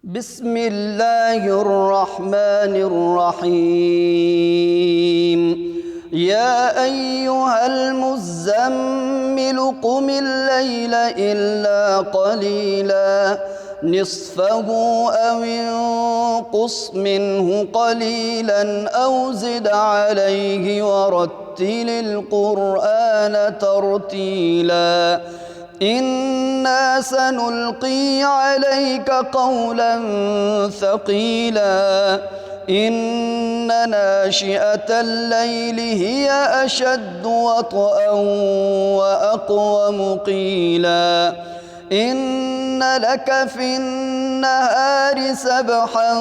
بسم الله الرحمن الرحيم. يا أيها المزمل قم الليل إلا قليلا نصفه أو انقص منه قليلا أو زد عليه ورتل القرآن ترتيلا إنا سنلقي عليك قولا ثقيلا إن ناشئة الليل هي أشد وطئا وأقوم قيلا إن لك في النهار سبحا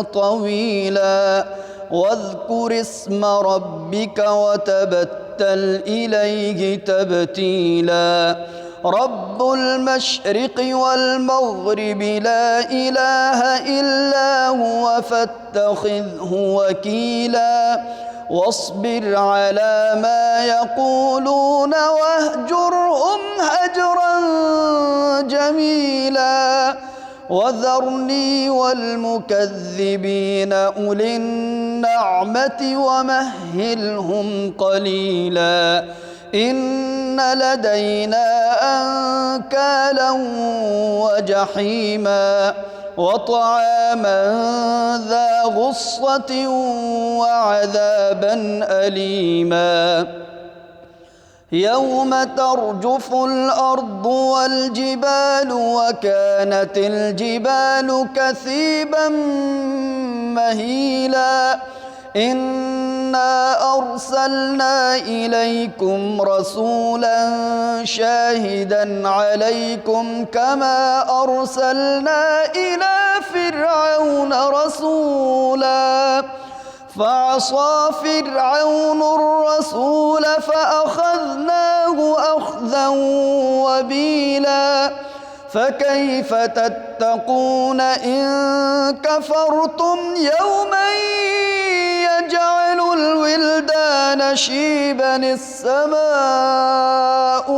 طويلا واذكر اسم ربك وتبتل إليه تبتيلا رب المشرق والمغرب لا إله إلا هو فاتخذه وكيلا واصبر على ما يقولون واهجرهم هجرا جميلا وذرني والمكذبين أولي النعمة ومهلهم قليلا إن لدينا أنكالا وجحيما وطعاما ذا غصة وعذابا أليما يوم ترجف الأرض والجبال وكانت الجبال كثيبا مهيلا إنا أرسلنا إليكم رسولا شاهدا عليكم كما أرسلنا إلى فرعون رسولا فعصى فرعون الرسول فأخذناه أخذا وبيلا فكيف تتقون إن كفرتم يوما يجعل الولدان شيبا السماء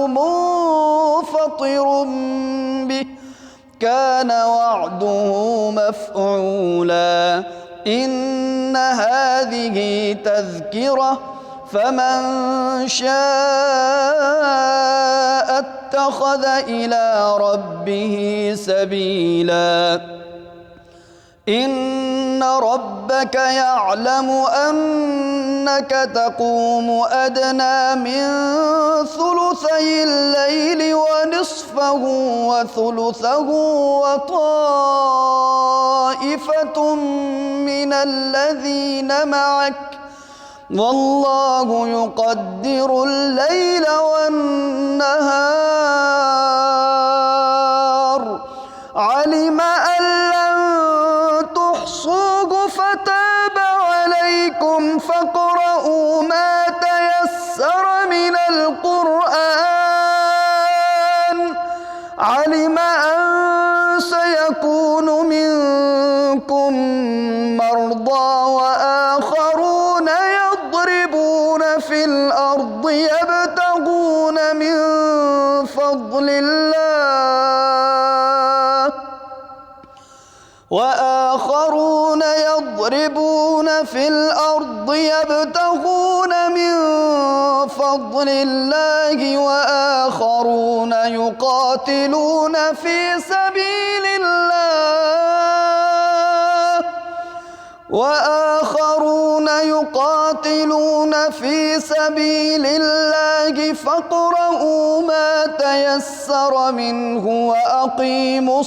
منفطر به كان وعده مفعولا إن هذه تذكرة فمن شاء اتخذ إلى ربه سبيلا إن ربك يعلم أنك تقوم أدنى من ثلثي الليل ونصفه وثلثه وطائفة من الذين معك والله يقدر الليل والنهار علم أن لن تحصوه فتاب عليكم فاقرؤوا ما تيسر من القرآن علم أن سيكون منكم مرضى وآخرون يضربون في الأرض يبتغون من فضل الله وآخرون يضربون في الأرض يبتغون من فضل الله وآخرون يقاتلون في سبيل الله فاقرؤوا ما تيسر منه وأقيموا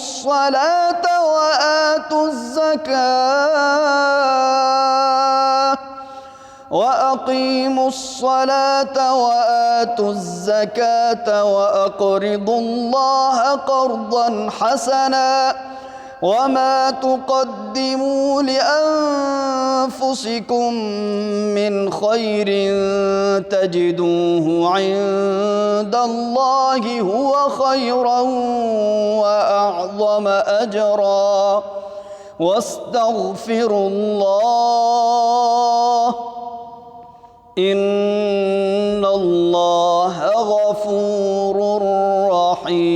الصلاة وآتوا الزكاة وأقرضوا الله قرضا حسنا وما تقدموا لأنفسكم من خير تجدوه عند الله هو خيرا وأعظم أجرا واستغفروا الله إن الله غفور رحيم.